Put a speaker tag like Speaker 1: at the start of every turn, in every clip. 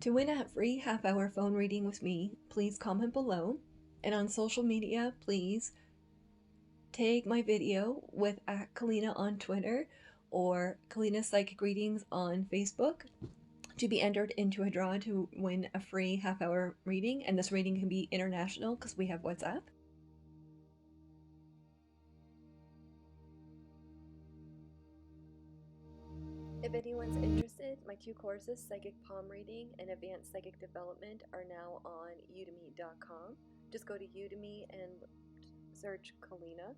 Speaker 1: To win a free half-hour phone reading with me, please comment below. And on social media, please tag my video with @Kelliena on Twitter or Kelliena Psychic Readings on Facebook to be entered into a draw to win a free half-hour reading. And this reading can be international because we have WhatsApp. If anyone's interested, my 2 courses, Psychic Palm Reading and Advanced Psychic Development, are now on udemy.com. Just go to Udemy and search Kelliena.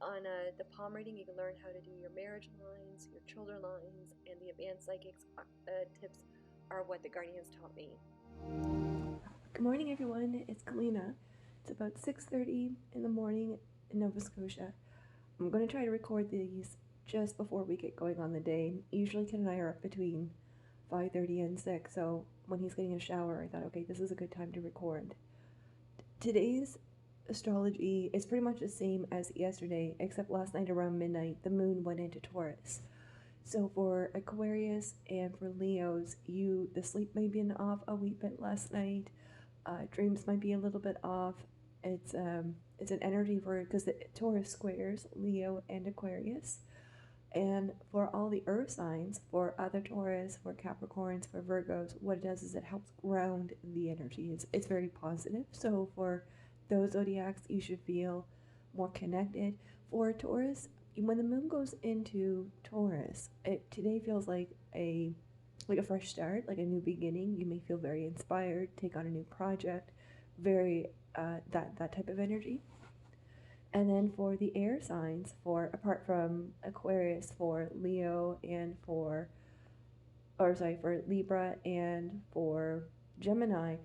Speaker 1: On the palm reading, you can learn how to do your marriage lines, your children lines, and the advanced psychics tips are what the guardians taught me. Good morning, everyone. It's Kelliena. It's about 6:30 in the morning in Nova Scotia. I'm going to try to record these just before we get going on the day. Usually Ken and I are up between 5:30 and 6, so when he's getting a shower, I thought, okay, this is a good time to record. Today's astrology is pretty much the same as yesterday, except last night around midnight, the moon went into Taurus. So for Aquarius and for Leos, the sleep may be off a wee bit last night. Dreams might be a little bit off. It's an energy for, because the Taurus squares Leo and Aquarius. And for all the earth signs, for other Taurus, for Capricorns, for Virgos, what it does is it helps ground the energy. It's very positive. So for those zodiacs, you should feel more connected. For Taurus, when the moon goes into Taurus, today feels like a fresh start, like a new beginning. You may feel very inspired, take on a new project, very that type of energy. And then for the air signs, apart from Aquarius, for Leo and for Libra and for Gemini,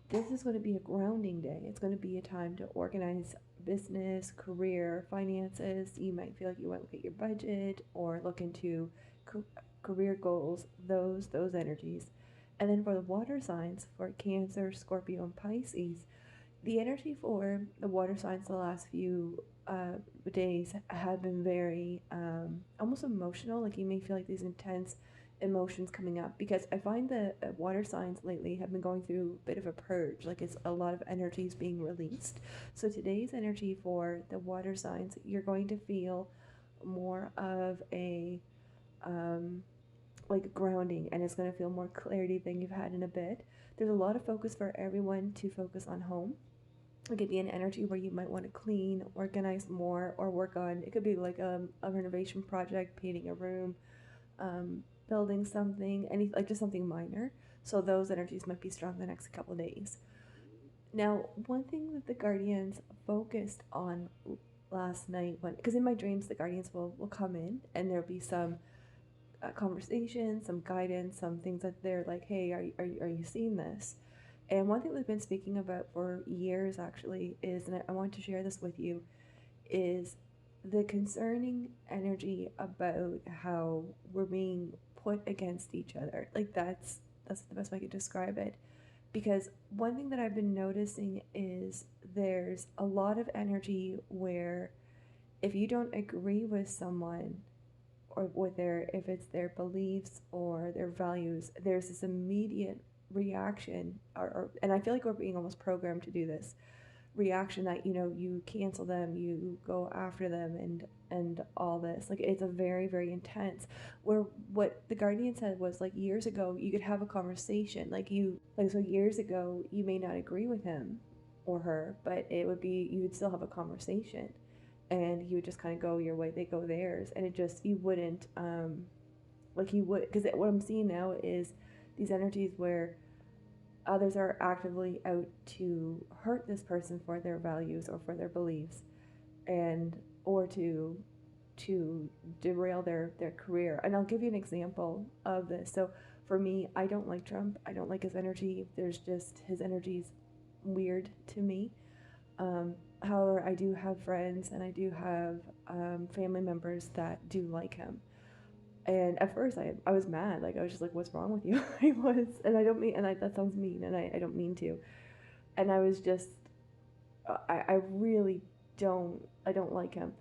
Speaker 1: this is going to be a grounding day. It's going to be a time to organize business, career, finances. You might feel like you want to look at your budget or look into career goals, those energies. And then for the water signs, for Cancer, Scorpio, and Pisces, the energy for the water signs the last few days have been very almost emotional. Like you may feel like these intense emotions coming up, because I find the water signs lately have been going through a bit of a purge. Like it's a lot of energies being released. So today's energy for the water signs, you're going to feel more of a like grounding, and it's going to feel more clarity than you've had in a bit. There's a lot of focus for everyone to focus on home. It could be an energy where you might want to clean, organize more, or work on, it could be like a renovation project, painting a room, building something, like just something minor. So those energies might be strong the next couple of days. Now, one thing that the guardians focused on last night, because in my dreams the guardians will come in and there'll be some conversation, some guidance, some things that they're like, hey, are you seeing this? And one thing we've been speaking about for years actually is, and I want to share this with you, is the concerning energy about how we're being put against each other. Like that's the best way I could describe it. Because one thing that I've been noticing is there's a lot of energy where if you don't agree with someone, or if it's their beliefs or their values, there's this immediate reaction, and I feel like we're being almost programmed to do this reaction that, you cancel them, you go after them, and all this. Like it's a very, very intense, where what the guardian said was, like, years ago you could have a conversation, so years ago you may not agree with him or her, but you would still have a conversation, and he would just kind of go your way, they go theirs, and you wouldn't because what I'm seeing now is these energies where others are actively out to hurt this person for their values or for their beliefs, or to derail their career. And I'll give you an example of this. So for me, I don't like Trump. I don't like his energy. His energy's weird to me. However, I do have friends and I do have family members that do like him. And at first I was mad. Like I was just like, what's wrong with you? That sounds mean, and I don't mean to. And I was just, I really don't like him.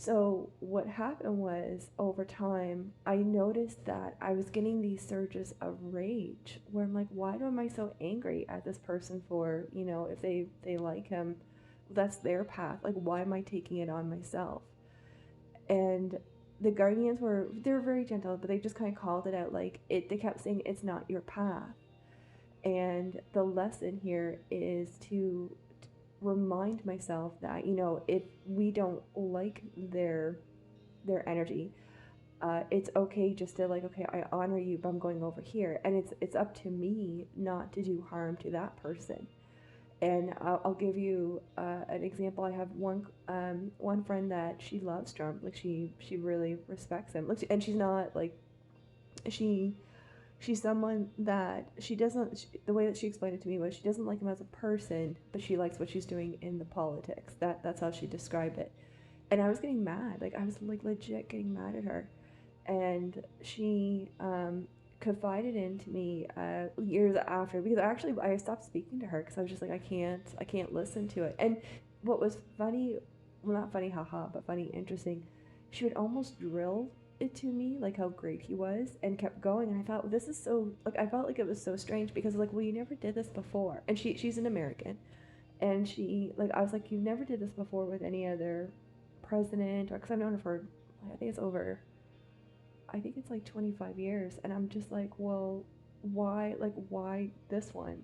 Speaker 1: So what happened was, over time, I noticed that I was getting these surges of rage where I'm like, why am I so angry at this person for, if they like him, that's their path. Like, why am I taking it on myself? And the guardians they were very gentle, but they just kind of called it out. Like, they kept saying it's not your path. And the lesson here is to remind myself that, if we don't like their energy, it's okay just to, like, okay, I honor you, but I'm going over here, and it's up to me not to do harm to that person. And I'll give you an example. I have one friend that she loves Trump. Like, she really respects him. Like, and she's not like, she she's someone that she doesn't the way that she explained it to me was, she doesn't like him as a person, but she likes what she's doing in the politics. That's how she described it. And I was getting mad. Like, I was like legit getting mad at her. And she confided into me years after, because actually I stopped speaking to her because I was just like, I can't listen to it. And what was funny, well, not funny, haha, but funny, interesting, she would almost drill it to me, like how great he was, and kept going. And I thought, this is so, like, I felt like it was so strange, because like, well, you never did this before. And she's an American, and she, like, I was like, you never did this before with any other president, or because I've known her for, I think it's over, I think it's like 25 years. And I'm just like, well, why this one?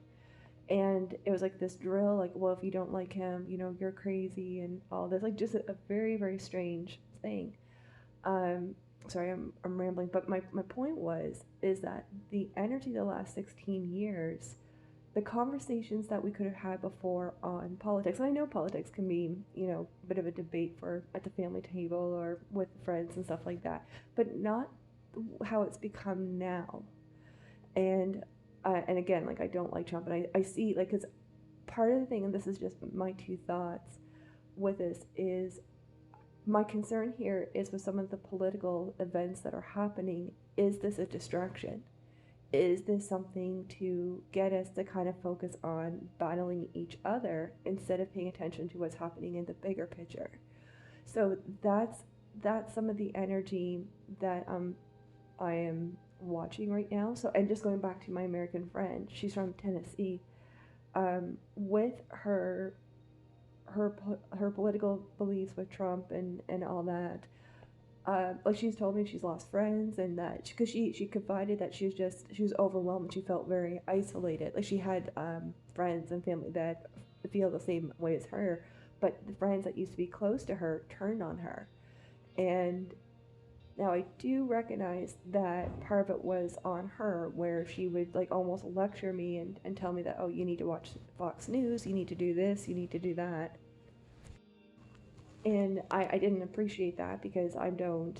Speaker 1: And it was like this drill, like, well, if you don't like him, you're crazy, and all this, like, just a very, very strange thing. Um, Sorry, I'm rambling, but my point is that the energy the last 16 years, the conversations that we could have had before on politics, and I know politics can be, a bit of a debate for at the family table or with friends and stuff like that, but not how it's become now. And again, like, I don't like Trump, and I see, like, because part of the thing, and this is just my two thoughts with this, is my concern here is with some of the political events that are happening. Is this a distraction? Is this something to get us to kind of focus on battling each other instead of paying attention to what's happening in the bigger picture? So that's some of the energy that I am watching right now. So, and just going back to my American friend, she's from Tennessee. With her political beliefs with Trump and all that. Like, she's told me she's lost friends, and that because she confided that she was overwhelmed. She felt very isolated. Like, she had friends and family that feel the same way as her, but the friends that used to be close to her turned on her. And now I do recognize that part of it was on her, where she would, like, almost lecture me and tell me that, oh, you need to watch Fox News, you need to do this, you need to do that. And I didn't appreciate that, because I don't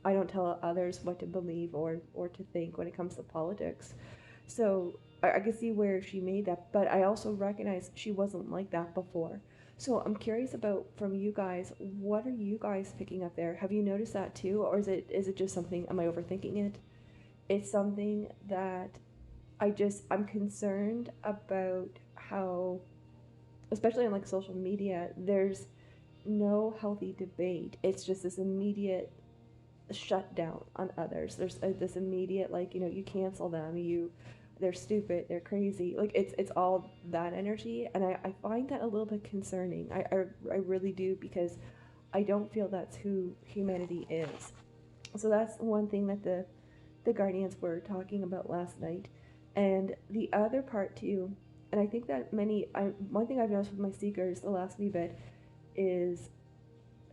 Speaker 1: tell others what to believe or to think when it comes to politics. So I can see where she made that, but I also recognize she wasn't like that before. So I'm curious about, from you guys, what are you guys picking up there? Have you noticed that too, or is it just something? Am I overthinking it? It's something that I'm concerned about how, especially on, like, social media, there's no healthy debate. It's just this immediate shut down on others. There's this immediate, like, you cancel them, they're stupid, they're crazy. Like, it's all that energy, and I find that a little bit concerning. I really do, because I don't feel that's who humanity is. So that's one thing that the guardians were talking about last night. And the other part too, and I think that one thing I've noticed with my seekers the last wee bit is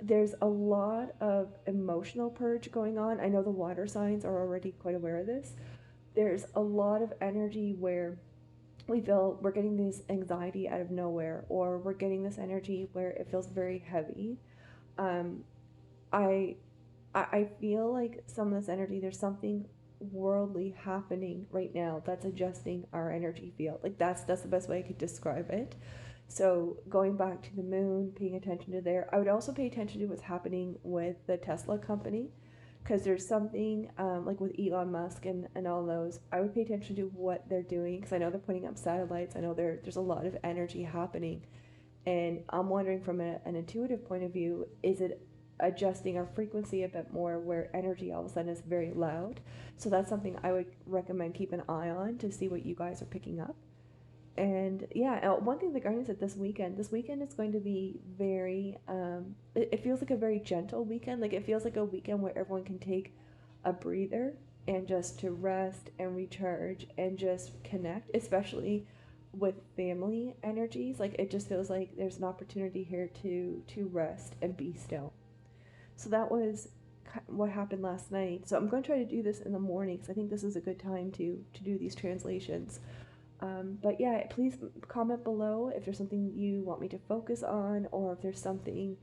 Speaker 1: there's a lot of emotional purge going on. I know the water signs are already quite aware of this. There's a lot of energy where we feel we're getting this anxiety out of nowhere, or we're getting this energy where it feels very heavy. Um, I I feel like some of this energy, there's something worldly happening right now that's adjusting our energy field. Like, that's the best way I could describe it. So going back to the moon, paying attention to there, I would also pay attention to what's happening with the Tesla company, because there's something like with Elon Musk and all those. I would pay attention to what they're doing, because I know they're putting up satellites. I know there's a lot of energy happening, and I'm wondering from an intuitive point of view, is it adjusting our frequency a bit more where energy all of a sudden is very loud. So that's something I would recommend keep an eye on to see what you guys are picking up. And yeah, one thing the Guardian said this weekend is going to be very, it feels like a very gentle weekend. Like it feels like a weekend where everyone can take a breather and just to rest and recharge and just connect, especially with family energies. Like it just feels like there's an opportunity here to rest and be still. So that was what happened last night. So I'm going to try to do this in the morning because I think this is a good time to do these translations. But yeah, please comment below if there's something you want me to focus on, or if there's something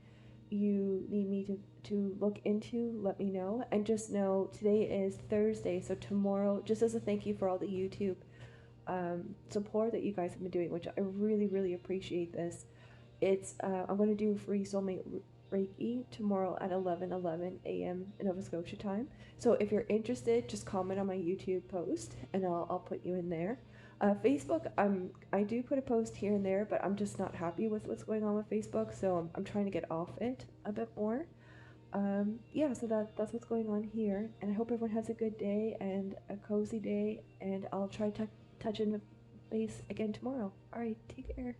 Speaker 1: you need me to look into, let me know. And just know today is Thursday, so tomorrow, just as a thank you for all the YouTube support that you guys have been doing, which I really, really appreciate this. It's I'm going to do free soulmate Reiki tomorrow at 11:11 a.m. in Nova Scotia time. So if you're interested, just comment on my YouTube post, and I'll put you in there. Facebook, I do put a post here and there, but I'm just not happy with what's going on with Facebook, so I'm trying to get off it a bit more. Yeah, so that's what's going on here, and I hope everyone has a good day and a cozy day, and I'll try to touch in base again tomorrow. All right, take care.